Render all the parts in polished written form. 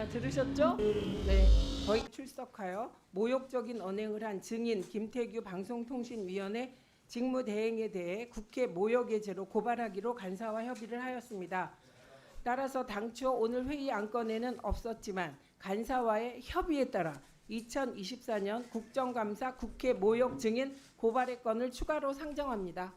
자, 들으셨죠? 네. 거의 출석하여 모욕적인 언행을 한 증인 김태규 방송통신위원회 직무대행에 대해 국회 모욕죄로 고발하기로 간사와 협의를 하였습니다. 따라서 당초 오늘 회의 안건에는 없었지만 간사와의 협의에 따라 2024년 국정감사 국회 모욕 증인 고발의 건을 추가로 상정합니다.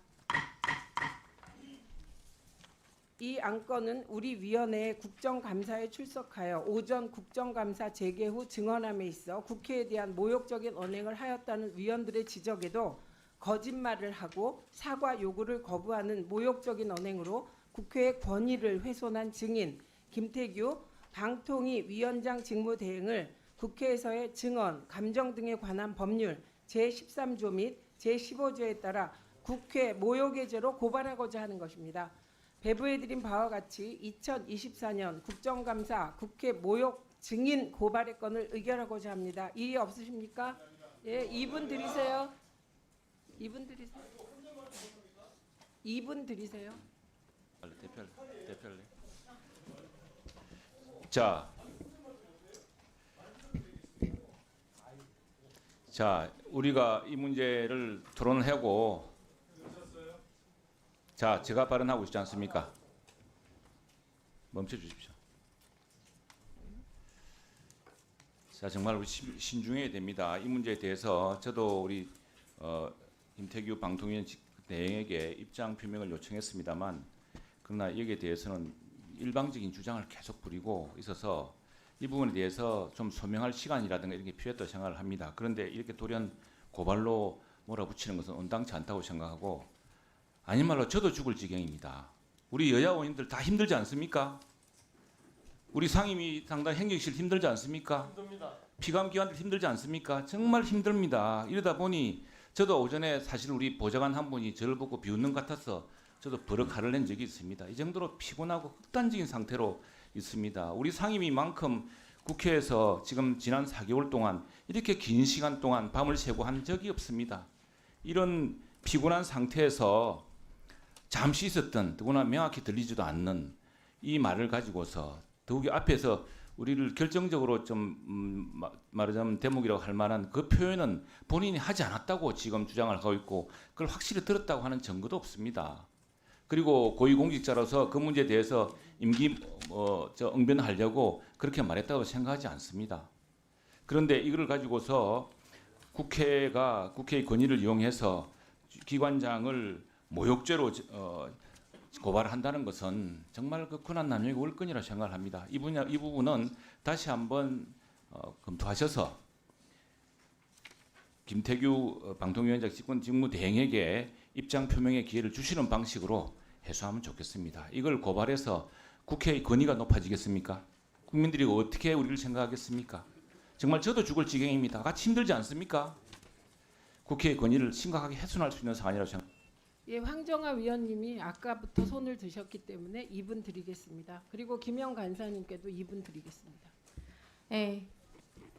이 안건은 우리 위원회의 국정감사에 출석하여 오전 국정감사 재개 후 증언함에 있어 국회에 대한 모욕적인 언행을 하였다는 위원들의 지적에도 거짓말을 하고 사과 요구를 거부하는 모욕적인 언행으로 국회의 권위를 훼손한 증인 김태규 방통위 위원장 직무대행을 국회에서의 증언, 감정 등에 관한 법률 제13조 및 제15조에 따라 국회 모욕의 죄로 고발하고자 하는 것입니다. 배부해드린 바와 같이 2024년 국정감사 국회 모욕 증인 고발의 건을 의결하고자 합니다. 이의 없으십니까? 예, 2분 드리세요. 2분 드리세요. 2분 드리세요. 대표할래. 자, 우리가 이 문제를 토론하고, 자, 제가 발언하고 있지 않습니까? 멈춰 주십시오. 자, 정말 우리 신중해야 됩니다. 이 문제에 대해서 저도 우리 김태규 방통위원 대행에게 입장 표명을 요청했습니다만, 그러나 여기에 대해서는 일방적인 주장을 계속 부리고 있어서 이 부분에 대해서 좀 소명할 시간이라든가 이런 게 필요했다고 생각을 합니다. 그런데 이렇게 돌연 고발로 몰아붙이는 것은 온당치 않다고 생각하고, 아닌 말로 저도 죽을 지경입니다. 우리 여야 의원님들 다 힘들지 않습니까? 우리 상임위 상당 행정실 힘들지 않습니까? 힘듭니다. 피감기관들 힘들지 않습니까? 정말 힘듭니다. 이러다 보니 저도 오전에 사실 우리 보좌관 한 분이 저를 보고 비웃는 것 같아서 저도 버럭 화를 낸 적이 있습니다. 이 정도로 피곤하고 극단적인 상태로 있습니다. 우리 상임위만큼 국회에서 지금 지난 4개월 동안 이렇게 긴 시간 동안 밤을 새고 한 적이 없습니다. 이런 피곤한 상태에서 잠시 있었던 더구나 명확히 들리지도 않는 이 말을 가지고서 더욱이 앞에서 우리를 결정적으로 좀 말하자면 대목이라고 할 만한 그 표현은 본인이 하지 않았다고 지금 주장을 하고 있고 그걸 확실히 들었다고 하는 증거도 없습니다. 그리고 고위공직자로서 그 문제에 대해서 임기 응변하려고 그렇게 말했다고 생각하지 않습니다. 그런데 이걸 가지고서 국회가 국회의 권위를 이용해서 기관장을 모욕죄로 고발한다는 것은 정말 그 권한남용의 월권이라고 생각을 합니다. 이 부분은 다시 한번 검토하셔서 김태규 방통위원장 직무대행에게 입장 표명의 기회를 주시는 방식으로 해소하면 좋겠습니다. 이걸 고발해서 국회의 권위가 높아지겠습니까? 국민들이 어떻게 우리를 생각하겠습니까? 정말 저도 죽을 지경입니다. 같이 힘들지 않습니까? 국회의 권위를 심각하게 훼손할 수 있는 사안이라고 생각합니다. 예, 황정아 위원님이 아까부터 손을 드셨기 때문에 2분 드리겠습니다. 그리고 김영 간사님께도 2분 드리겠습니다. 네,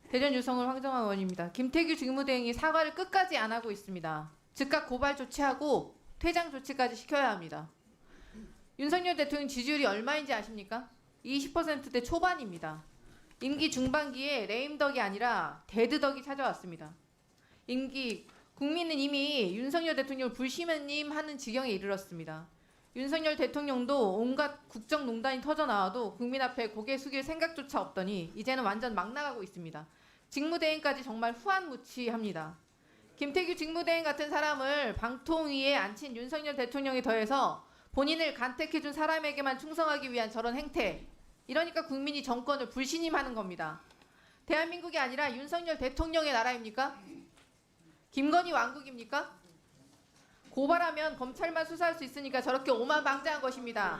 대전 유성을 황정아 의원입니다. 김태규 직무대행이 사과를 끝까지 안 하고 있습니다. 즉각 고발 조치하고 퇴장 조치까지 시켜야 합니다. 윤석열 대통령 지지율이 얼마인지 아십니까? 20%대 초반입니다. 임기 중반기에 레임덕이 아니라 데드덕이 찾아왔습니다. 국민은 이미 윤석열 대통령을 불시민님 하는 지경에 이르렀습니다. 윤석열 대통령도 온갖 국정농단이 터져나와도 국민 앞에 고개 숙일 생각조차 없더니 이제는 완전 막 나가고 있습니다. 직무대행까지 정말 후한무치합니다. 김태규 직무대행 같은 사람을 방통위에 앉힌 윤석열 대통령에 더해서 본인을 간택해준 사람에게만 충성하기 위한 저런 행태, 이러니까 국민이 정권을 불신임하는 겁니다. 대한민국이 아니라 윤석열 대통령의 나라입니까? 김건희 왕국입니까? 고발하면 검찰만 수사할 수 있으니까 저렇게 오만방자한 것입니다.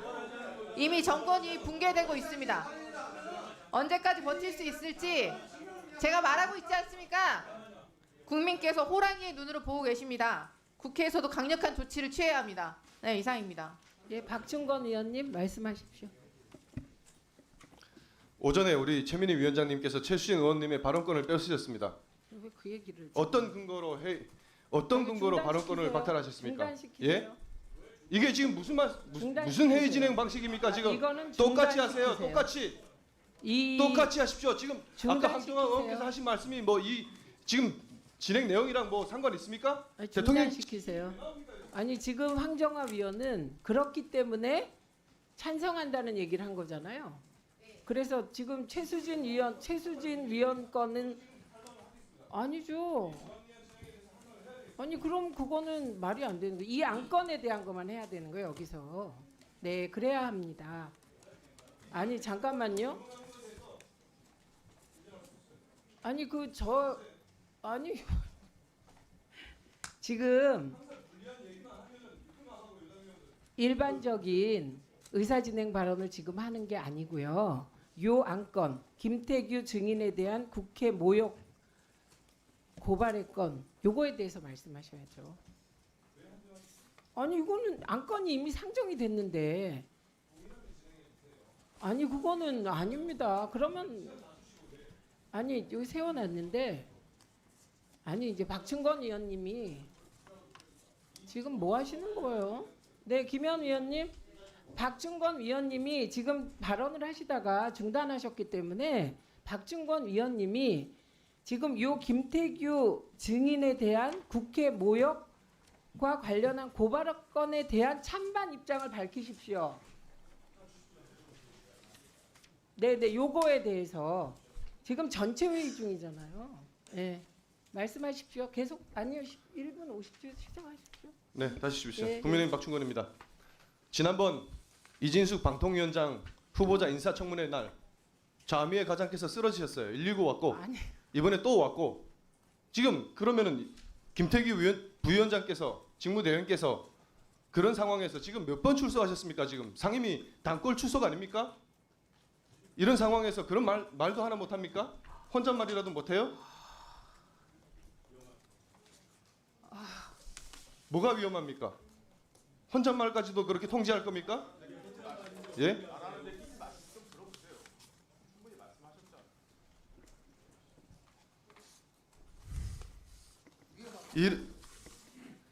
이미 정권이 붕괴되고 있습니다. 언제까지 버틸 수 있을지 제가 말하고 있지 않습니까? 국민께서 호랑이의 눈으로 보고 계십니다. 국회에서도 강력한 조치를 취해야 합니다. 네, 이상입니다. 예, 박충건 의원님 말씀하십시오. 오전에 우리 최민희 위원장님께서 최수진 의원님의 발언권을 뺏으셨습니다. 왜 그 얘기를 어떤 근거로 발언권을 박탈하셨습니까? 중단시키세요. 예? 이게 지금 무슨 회의 진행 방식입니까? 지금 이거는 똑같이 하세요. 중단시키세요. 똑같이 이 똑같이 하십시오. 지금 아까 중단시키세요. 황정화 의원께서 하신 말씀이 뭐 이 지금 진행 내용이랑 뭐 상관 있습니까? 아니, 대통령 중단시키세요. 아니 지금 황정화 위원은 그렇기 때문에 찬성한다는 얘기를 한 거잖아요. 그래서 지금 최수진 위원 거는 아니죠. 아니 그럼 그거는 말이 안 되는 거예요. 이 안건에 대한 것만 해야 되는 거예요 여기서. 네 그래야 합니다. 아니 잠깐만요. 아니 아니 지금 일반적인 의사진행 발언을 지금 하는 게 아니고요. 요 안건 김태규 증인에 대한 국회 모욕 고발의 건 요거에 대해서 말씀하셔야죠. 아니 이거는 안건이 이미 상정이 됐는데 아니 그거는 아닙니다. 그러면 아니 여기 세워놨는데 아니 이제 박충건 의원님이 지금 뭐 하시는 거예요? 네 김현 위원님 박충건 위원님이 지금 발언을 하시다가 중단하셨기 때문에 박충건 위원님이 지금 요 김태규 증인에 대한 국회 모욕과 관련한 고발건에 대한 찬반 입장을 밝히십시오. 네네 요거에 대해서 지금 전체 회의 중이잖아요. 네 말씀하십시오. 계속 아니요 1분 50초 시작하십시오. 네, 다시 주십시오. 네, 국민의힘 박충건입니다. 지난번 이진숙 방통위원장 후보자 인사청문회 날 자미의 가장께서 쓰러지셨어요. 119 왔고 아니 이번에 또 왔고 지금 그러면은 김태규 부위원장께서 직무대행께서 그런 상황에서 지금 몇 번 출석하셨습니까? 지금 상임위 단골 출석 아닙니까? 이런 상황에서 그런 말도 하나 못 합니까? 혼잣말이라도 못 해요? 뭐가 위험합니까? 혼잣말까지도 그렇게 통제할 겁니까? 예?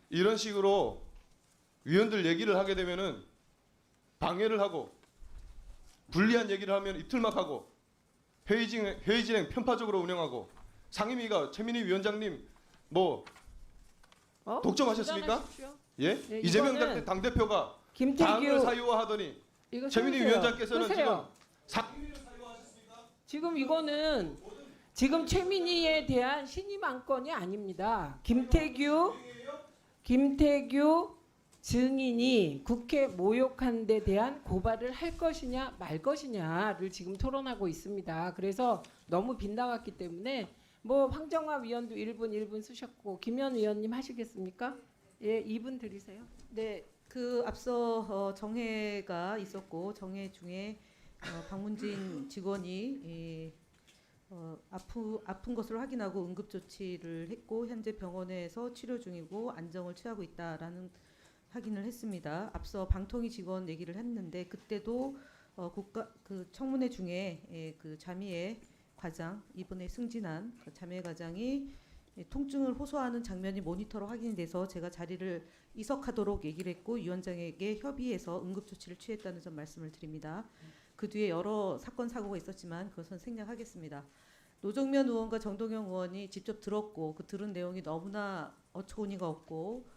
이런 식으로 위원들 얘기를 하게 되면은 방해를 하고 불리한 얘기를 하면 이틀막하고 회의 진행 편파적으로 운영하고 상임위가 최민희 위원장님 뭐 독점하셨습니까? 중단하십시오. 예? 네, 이재명 이거는 당대표가 당을 김태규 사유화하더니 이거 최민희 세우세요. 위원장께서는 끄세요. 지금 이거는 지금 최민희에 대한 신임 안건이 아닙니다. 김태규 증인이 국회 모욕한 데 대한 고발을 할 것이냐 말 것이냐를 지금 토론하고 있습니다. 그래서 너무 빗나갔기 때문에 뭐 황정화 위원도 1분 쓰셨고 김현 위원님 하시겠습니까? 예, 2분 드리세요. 네, 그 앞서 정회가 있었고 정회 중에 박문진 직원이 아픈 것으로 확인하고 응급 조치를 했고 현재 병원에서 치료 중이고 안정을 취하고 있다라는 확인을 했습니다. 앞서 방통위 직원 얘기를 했는데 그때도 그 청문회 중에 그 자미회 과장 이번에 승진한 그 자미회 과장이 통증을 호소하는 장면이 모니터로 확인이 돼서 제가 자리를 이석하도록 얘기를 했고 위원장에게 협의해서 응급조치를 취했다는 점 말씀을 드립니다. 그 뒤에 여러 사건 사고가 있었지만 그것은 생략하겠습니다. 노정면 의원과 정동영 의원이 직접 들었고 그 들은 내용이 너무나 어처구니가 없고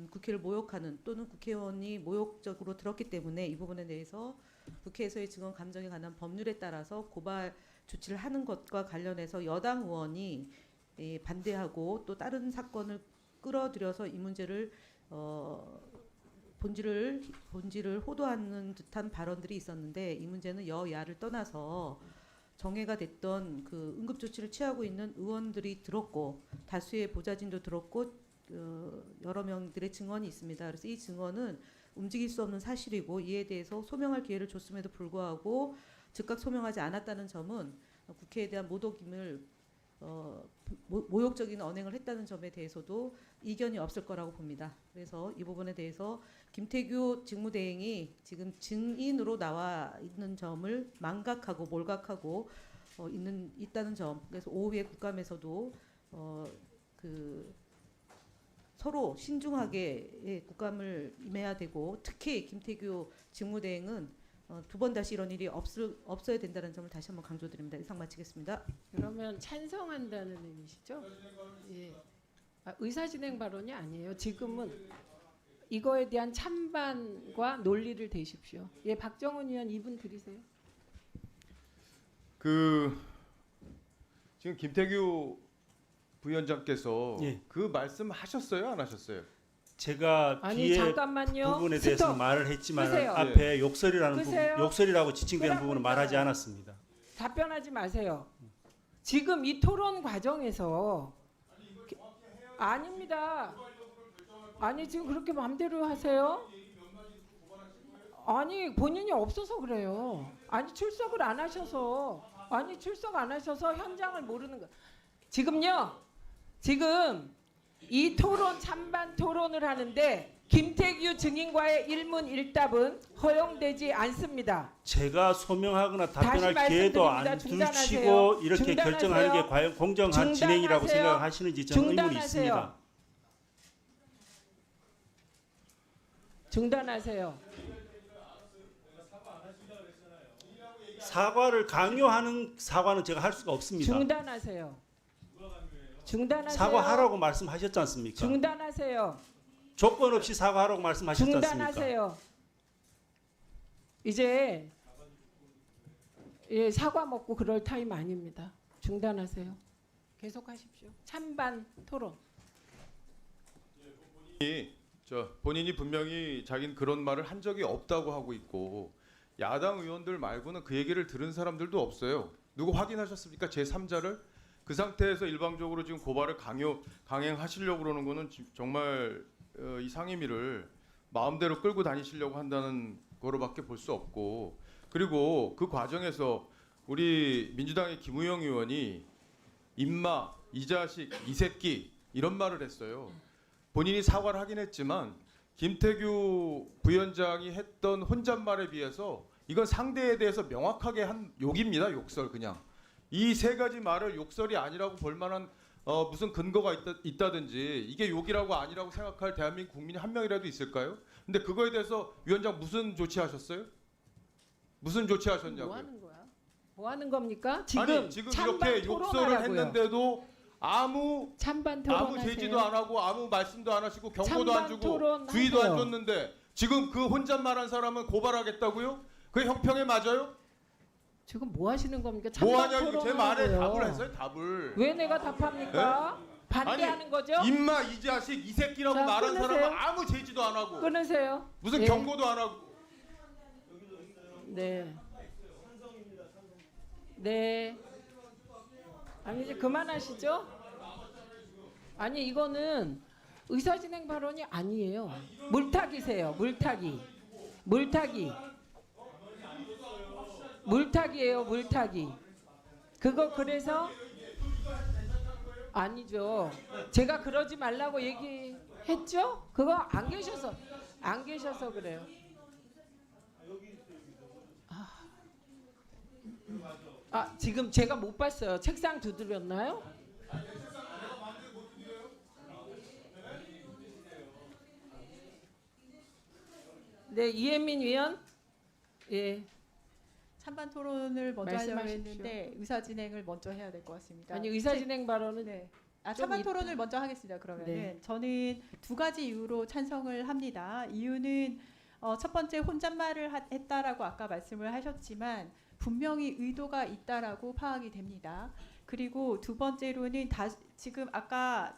국회를 모욕하는 또는 국회의원이 모욕적으로 들었기 때문에 이 부분에 대해서 국회에서의 증언 감정에 관한 법률에 따라서 고발 조치를 하는 것과 관련해서 여당 의원이 반대하고 또 다른 사건을 끌어들여서 이 문제를 본질을 호도하는 듯한 발언들이 있었는데 이 문제는 여야를 떠나서 정회가 됐던 그 응급 조치를 취하고 있는 의원들이 들었고 다수의 보좌진도 들었고 여러 명들의 증언이 있습니다. 그래서 이 증언은 움직일 수 없는 사실이고 이에 대해서 소명할 기회를 줬음에도 불구하고 즉각 소명하지 않았다는 점은 국회에 대한 모독임을 모욕적인 언행을 했다는 점에 대해서도 이견이 없을 거라고 봅니다. 그래서 이 부분에 대해서 김태규 직무대행이 지금 증인으로 나와 있는 점을 망각하고 몰각하고 있다는 점. 그래서 오후에 국감에서도 서로 신중하게 국감을 임해야 되고 특히 김태규 직무대행은 두 번 다시 이런 일이 없어야 된다는 점을 다시 한번 강조드립니다. 이상 마치겠습니다. 그러면 찬성한다는 의미시죠? 예. 의사진행 발언이 아니에요. 지금은 이거에 대한 찬반과 논리를 대십시오. 예, 박정훈 의원 2분 드리세요. 지금 김태규 부위원장께서 예. 그 말씀하셨어요, 안 하셨어요? 제가 아니 뒤에 잠깐만요. 부분에 대해서 스톱. 말을 했지만 끄세요. 앞에 욕설이라는 끄세요. 부분, 욕설이라고 지칭되는 끄라고 부분은 말하지 했잖아요. 않았습니다. 답변하지 마세요. 지금 이 토론 과정에서 아닙니다. 아니 지금 그렇게 마음대로 하세요? 아니 본인이 없어서 그래요. 아니 출석 안 하셔서 현장을 모르는 거. 지금요. 지금 이 토론 찬반 토론을 하는데 김태규 증인과의 일문일답은 허용되지 않습니다. 제가 소명하거나 답변할 다시 기회도 말씀드립니다. 안 중단하세요. 두시고 이렇게 중단하세요. 결정하는 게 과연 공정한 진행이라고 중단하세요. 생각하시는지 저는 의문이 중단하세요. 있습니다. 중단하세요. 사과를 강요하는 사과는 제가 할 수가 없습니다. 중단하세요. 중단하세요. 사과하라고 말씀하셨지 않습니까? 중단하세요. 조건 없이 사과하라고 말씀하셨지 않습니까? 중단하세요. 이제 예, 사과 먹고 그럴 타임 아닙니다. 중단하세요. 계속하십시오. 찬반 토론. 본인이 분명히 자기는 그런 말을 한 적이 없다고 하고 있고 야당 의원들 말고는 그 얘기를 들은 사람들도 없어요. 누구 확인하셨습니까? 제3자를? 그 상태에서 일방적으로 지금 고발을 강행하시려고 그러는 거는 정말 이 상임위를 마음대로 끌고 다니시려고 한다는 거로밖에 볼 수 없고, 그리고 그 과정에서 우리 민주당의 김우영 의원이 임마, 이 자식, 이 새끼 이런 말을 했어요. 본인이 사과를 하긴 했지만 김태규 부위원장이 했던 혼잣말에 비해서 이건 상대에 대해서 명확하게 한 욕입니다. 욕설 그냥. 이 세 가지 말을 욕설이 아니라고 볼 만한 무슨 근거가 있다든지 이게 욕이라고 아니라고 생각할 대한민국 국민이 한 명이라도 있을까요? 근데 그거에 대해서 위원장 무슨 조치하셨어요? 무슨 조치하셨냐고요? 뭐 하는 거야? 뭐 하는 겁니까? 지금 아니 지금 이렇게 욕설을 했는데도 아무 찬반 토론하세요. 아무 제지도 안 하고 아무 말씀도 안 하시고 경고도 찬반 안 주고 토론하세요. 주의도 안 줬는데 지금 그 혼잣말한 사람은 고발하겠다고요? 그게 형평에 맞아요? 지금 뭐 하시는 겁니까? 뭐 찬반 하냐고 제 토론하고요. 말에 답을 했어요. 답을. 왜 내가 답합니까? 반대하는 거죠? 임마 이 자식 이 새끼라고 자, 말한 끊으세요. 사람은 아무 제지도 안 하고 끊으세요. 무슨 예. 경고도 안 하고. 네. 네. 아니 이제 그만하시죠. 아니 이거는 의사진행 발언이 아니에요. 물타기세요. 물타기예요. 물타기. 그거 그래서 아니죠. 제가 그러지 말라고 얘기했죠? 그거 안 계셔서 그래요. 지금 제가 못 봤어요. 책상 두드렸나요? 네, 이혜민 위원. 예. 찬반 토론을 먼저 하려고 말씀하십시오. 했는데 의사 진행을 먼저 해야 될 것 같습니다. 아니 의사 진행 발언은 네. 좀 찬반 토론을 먼저 하겠습니다. 그러면은 네. 저는 두 가지 이유로 찬성을 합니다. 이유는 첫 번째 혼잣말을 했다라고 아까 말씀을 하셨지만 분명히 의도가 있다라고 파악이 됩니다. 그리고 두 번째로는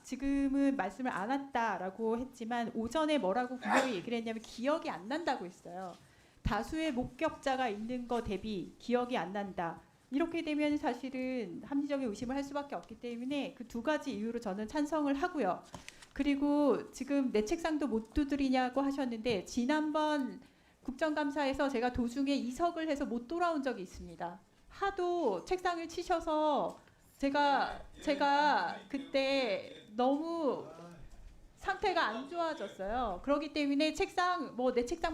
지금은 말씀을 안 했다라고 했지만 오전에 뭐라고 분명히 얘기를 했냐면 기억이 안 난다고 했어요. 다수의 목격자가 있는 거 대비 기억이 안 난다. 이렇게 되면 사실은 합리적인 의심을 할 수밖에 없기 때문에 그 두 가지 이유로 저는 찬성을 하고요. 그리고 지금 내 책상도 못 두드리냐고 하셨는데 지난번 국정감사에서 제가 도중에 이석을 해서 못 돌아온 적이 있습니다. 하도 책상을 치셔서 제가 그때 너무 상태가 안 좋아졌어요. 그렇기 때문에 내 책상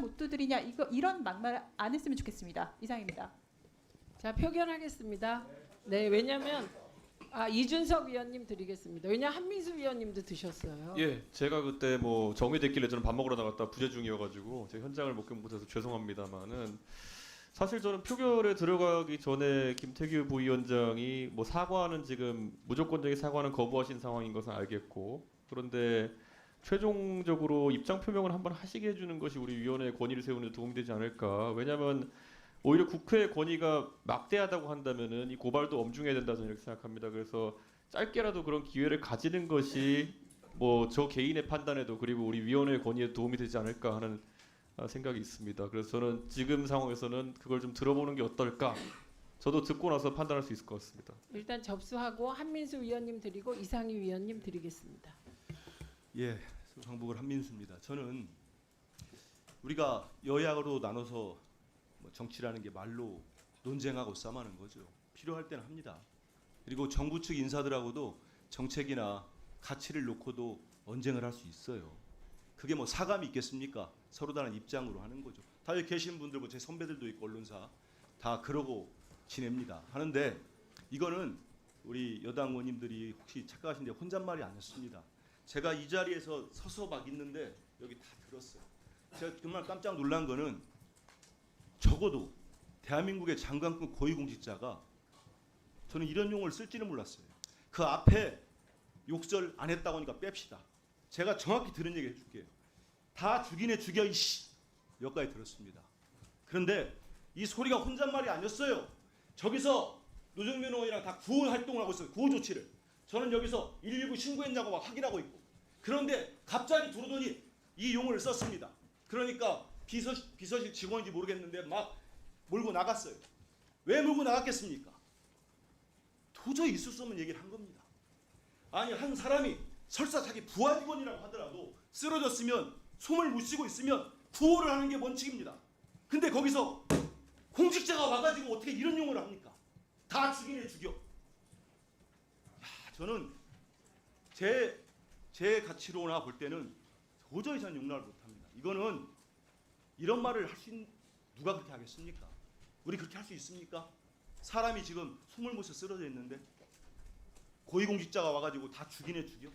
못 두드리냐 이런 막말 안 했으면 좋겠습니다. 이상입니다. 자 표결하겠습니다. 네, 왜냐하면 이준석 위원님 드리겠습니다. 왜냐 한민수 위원님도 드셨어요. 예, 제가 그때 뭐 정해됐길래 저는 밥 먹으러 나갔다 부재 중이어가지고 제가 현장을 목격 못해서 죄송합니다만은 사실 저는 표결에 들어가기 전에 김태규 부위원장이 뭐 사과는 지금 무조건적인 사과는 거부하신 상황인 것은 알겠고, 그런데 최종적으로 입장 표명을 한번 하시게 해주는 것이 우리 위원회의 권위를 세우는 데 도움이 되지 않을까. 왜냐하면 오히려 국회의 권위가 막대하다고 한다면은 이 고발도 엄중해야 된다 저는 이렇게 생각합니다. 그래서 짧게라도 그런 기회를 가지는 것이 뭐 저 개인의 판단에도 그리고 우리 위원회의 권위에 도움이 되지 않을까 하는 생각이 있습니다. 그래서 저는 지금 상황에서는 그걸 좀 들어보는 게 어떨까. 저도 듣고 나서 판단할 수 있을 것 같습니다. 일단 접수하고 한민수 위원님 드리고 이상희 위원님 드리겠습니다. 예, 소상복을 한민수입니다. 저는 우리가 여야로 나눠서 뭐 정치라는 게 말로 논쟁하고 싸움하는 거죠. 필요할 때는 합니다. 그리고 정부 측 인사들하고도 정책이나 가치를 놓고도 언쟁을 할 수 있어요. 그게 뭐 사감이 있겠습니까? 서로 다른 입장으로 하는 거죠. 다 여기 계신 분들, 뭐 제 선배들도 있고 언론사 다 그러고 지냅니다. 하는데 이거는 우리 여당 의원님들이 혹시 착각하신데 혼잣말이 아니었습니다. 제가 이 자리에서 서서 막 있는데 여기 다 들었어요. 제가 정말 깜짝 놀란 거는 적어도 대한민국의 장관급 고위공직자가 저는 이런 용어를 쓸지는 몰랐어요. 그 앞에 욕설 안 했다고 하니까 뺍시다. 제가 정확히 들은 얘기 해줄게요. 다 죽이네 죽여 이씨 여기까지 들었습니다. 그런데 이 소리가 혼잣말이 아니었어요. 저기서 노정면 의원이랑 다 구호 활동을 하고 있어요. 구호 조치를. 저는 여기서 119 신고했냐고 막 확인하고 있고. 그런데 갑자기 들어오더니 이 용어를 썼습니다. 그러니까 비서실 직원인지 모르겠는데 막 몰고 나갔어요. 왜 몰고 나갔겠습니까? 도저히 있을 수 없는 얘기를 한 겁니다. 아니 한 사람이 설사 자기 부하 직원이라고 하더라도 쓰러졌으면 숨을 못 쉬고 있으면 구호를 하는 게 원칙입니다. 근데 거기서 공직자가 와가지고 어떻게 이런 용어를 합니까? 다 죽이네 죽여. 야, 저는 제 가치로나 볼 때는 도저히 전 용납을 못합니다. 이거는 이런 말을 할 수 있는 누가 그렇게 하겠습니까? 우리 그렇게 할 수 있습니까? 사람이 지금 숨을 못 쉬어 쓰러져 있는데 고위공직자가 와가지고 다 죽이네 죽여.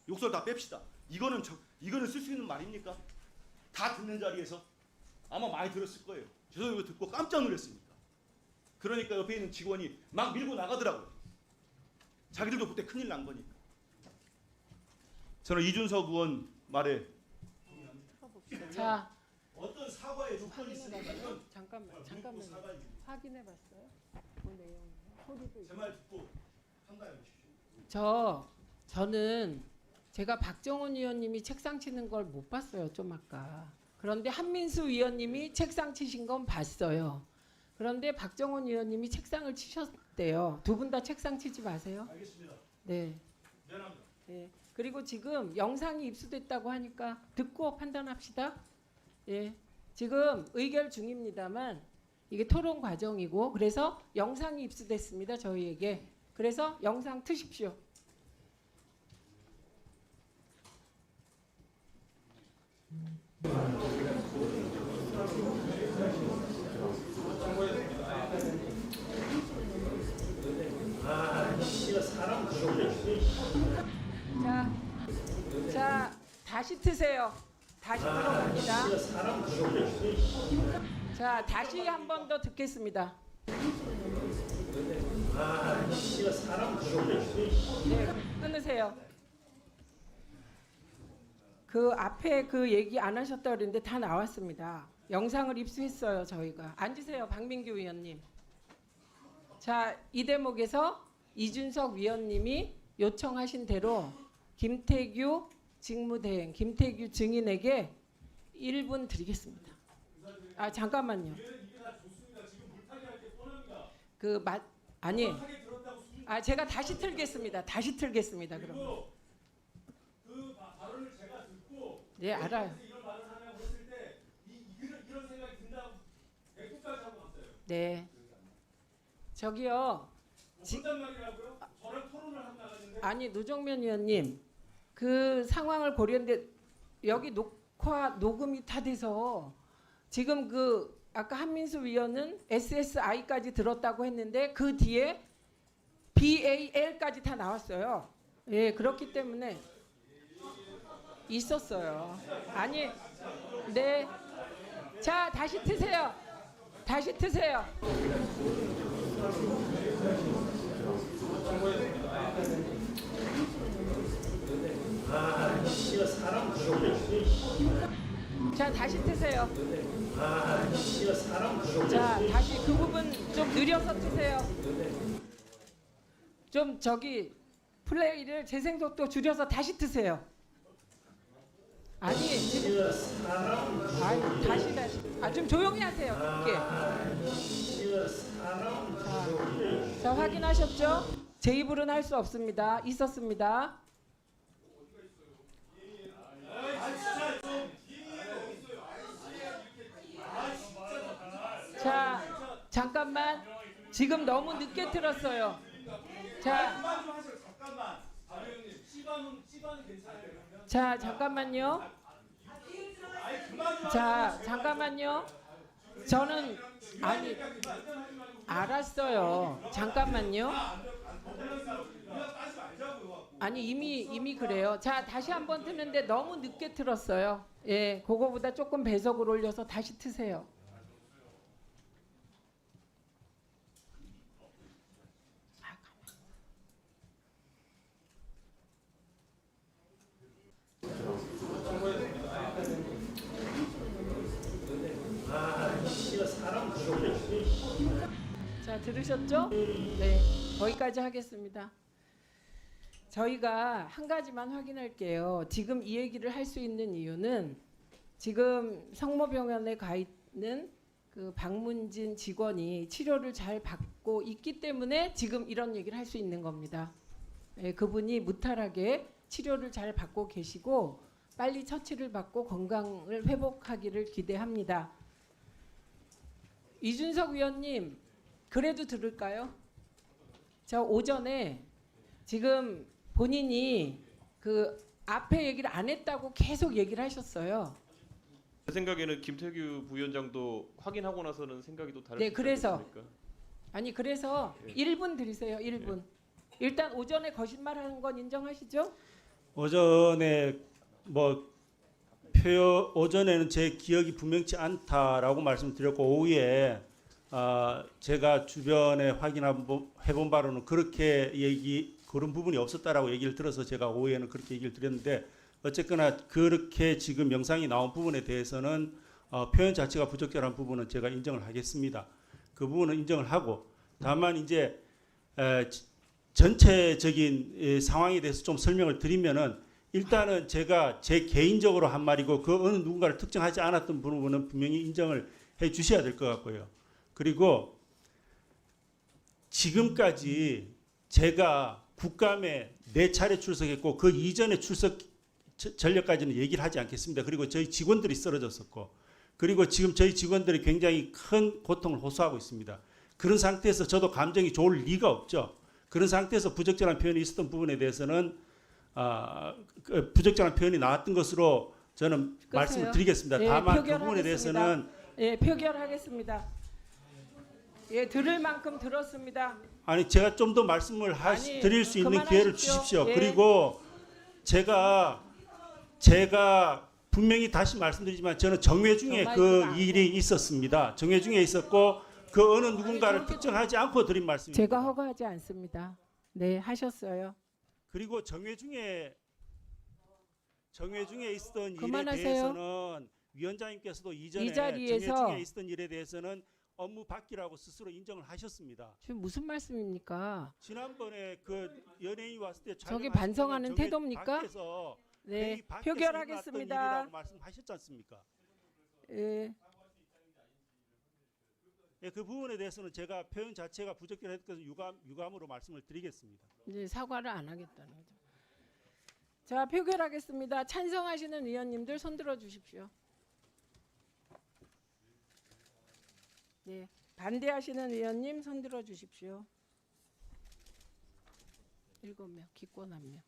욕설 다 뺍시다. 이거는 쓸 수 있는 말입니까? 다 듣는 자리에서 아마 많이 들었을 거예요. 저도 이거 듣고 깜짝 놀랐으니까. 그러니까 옆에 있는 직원이 막 밀고 나가더라고요. 자기들도 그때 큰일 난 거니까. 저는 이준석 의원 말에 자, 어떤 사과의 조건이 있습니까? 이건 잠깐만 사과입니다. 확인해봤어요? 그 내용 소리도 있고. 제 말 듣고 판단해 보십시오. 저는 제가 박정원 의원님이 책상 치는 걸 못 봤어요. 좀 아까. 그런데 한민수 위원님이 책상 치신 건 봤어요. 그런데 박정원 의원님이 책상을 치셨대요. 두 분 다 책상 치지 마세요. 알겠습니다. 네. 미안합니다. 예. 그리고 지금 영상이 입수됐다고 하니까 듣고 판단합시다. 예. 지금 의결 중입니다만 이게 토론 과정이고 그래서 영상이 입수됐습니다. 저희에게. 그래서 영상 트십시오. 자, 다시 트세요. 다시 들어갑니다. 자, 다시 한 번 더 듣겠습니다. 네, 끊으세요. 그 앞에 그 얘기 안 하셨다 그랬는데 다 나왔습니다. 영상을 입수했어요, 저희가. 앉으세요, 박민규 위원님. 자, 이 대목에서 이준석 위원님이 요청하신 대로 김태규 직무대행, 김태규 증인에게 1분 드리겠습니다. 아, 잠깐만요. 아니. 아, 제가 다시 틀겠습니다. 다시 틀겠습니다. 그럼. 그 발언을 제가 듣고 네, 알아요. 이런 발언을 하냐고 했을 때 이런 생각이 든다고 맥북까지 하고 갔어요. 네. 저기요. 혼잣말이라고요? 저랑 토론을 하고 나갔는데 아니, 노정면 의원님. 그 상황을 고려했는데 여기 녹음이 다 돼서 지금 그 아까 한민수 위원은 SSI까지 들었다고 했는데 그 뒤에 BAL까지 다 나왔어요. 예, 그렇기 때문에 있었어요. 아니, 네. 자, 다시 트세요. 다시 트세요. 자, 다시 트세요. 자, 다시 그 부분 좀 느려서 트세요. 좀 저기 플레이를 재생속도 줄여서 다시 트세요. 아니, 아유, 다시. 좀 조용히 하세요. 그렇게. 자, 확인하셨죠? 제 입으로는 할 수 없습니다. 있었습니다. 자, 잠깐만. 지금 너무 늦게 틀었어요. 자, 잠깐만요. 자, 잠깐만요. 저는 아니 알았어요. 잠깐만요. 아니 이미 그래요. 자, 다시 한번 트는데 너무 늦게 틀었어요. 예, 그거보다 조금 배속을 올려서 다시 트세요. 자, 들으셨죠? 네, 거기까지 하겠습니다. 저희가 한 가지만 확인할게요. 지금 이 얘기를 할 수 있는 이유는 지금 성모병원에 가 있는 그 박문진 직원이 치료를 잘 받고 있기 때문에 지금 이런 얘기를 할 수 있는 겁니다. 네, 그분이 무탈하게 치료를 잘 받고 계시고 빨리 처치를 받고 건강을 회복하기를 기대합니다. 이준석 위원님, 그래도 들을까요? 저 오전에 지금 본인이 그 앞에 얘기를 안 했다고 계속 얘기를 하셨어요. 제 생각에는 김태규 부위원장도 확인하고 나서는 생각이 또 다를 네, 수 있지 그래서. 않겠습니까? 아니, 그래서 예. 1분 드리세요. 1분. 일단 오전에 거짓말하는 건 인정하시죠? 오전에 오전에는 제 기억이 분명치 않다라고 말씀드렸고 오후에 제가 주변에 해본 바로는 그런 부분이 없었다라고 얘기를 들어서 제가 오후에는 그렇게 얘기를 드렸는데 어쨌거나 그렇게 지금 영상이 나온 부분에 대해서는 표현 자체가 부적절한 부분은 제가 인정을 하겠습니다. 그 부분은 인정을 하고 다만 이제 전체적인 상황에 대해서 좀 설명을 드리면은 일단은 제가 제 개인적으로 한 말이고 그 어느 누군가를 특정하지 않았던 부분은 분명히 인정을 해 주셔야 될 것 같고요. 그리고 지금까지 제가 국감에 4차례 출석했고 그 이전에 출석 전력까지는 얘기를 하지 않겠습니다. 그리고 저희 직원들이 쓰러졌었고 그리고 지금 저희 직원들이 굉장히 큰 고통을 호소하고 있습니다. 그런 상태에서 저도 감정이 좋을 리가 없죠. 그런 상태에서 부적절한 표현이 있었던 부분에 대해서는 부적절한 표현이 나왔던 것으로 저는 끝이에요. 말씀을 드리겠습니다. 네, 다만 그 부분에 대해서는 예, 표결하겠습니다. 예, 들을 만큼 들었습니다. 아니 제가 좀 더 말씀을 드릴 수 있는 기회를 그만하십시오. 주십시오. 예. 그리고 제가 분명히 다시 말씀드리지만 저는 정회 중에 정말 그 그거 안 일이 있었습니다. 정회 중에 있었고 그 어느 누군가를 저렇게 특정하지 않고 드린 말씀입니다. 제가 허가하지 않습니다. 네, 하셨어요. 그리고 정회 중에 있었던 일에 그만하세요. 대해서는 위원장님께서도 이전에 이 자리에서 정회 중에 있었던 일에 대해서는 업무 바뀌라고 스스로 인정을 하셨습니다. 지금 무슨 말씀입니까? 지난번에 그 연예인이 왔을 때 저게 촬영하실 반성하는 때는 정회 태도입니까? 밖에서 네, 회의 밖에서 일어났던 표결하겠습니다. 일이라고 말씀하셨지 않습니까? 예, 예, 그 부분에 대해서는 제가 표현 자체가 부적절했던 유감으로 말씀을 드리겠습니다. 이제 사과를 안 하겠다는 거죠. 자, 표결하겠습니다. 찬성하시는 의원님들 손 들어 주십시오. 네, 반대하시는 의원님 손 들어 주십시오. 7명, 기권 1명.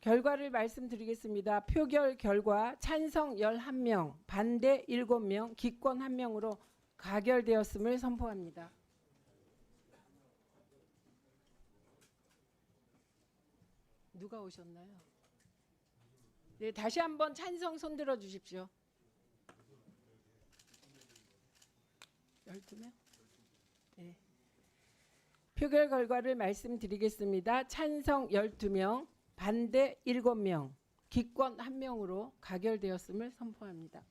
결과를 말씀드리겠습니다. 표결 결과 찬성 11명, 반대 7명, 기권 1명으로 가결되었음을 선포합니다. 누가 오셨나요? 네, 다시 한번 찬성 손 들어 주십시오. 12명? 네. 표결 결과를 말씀드리겠습니다. 찬성 12명, 반대 7명, 기권 1명으로 가결되었음을 선포합니다.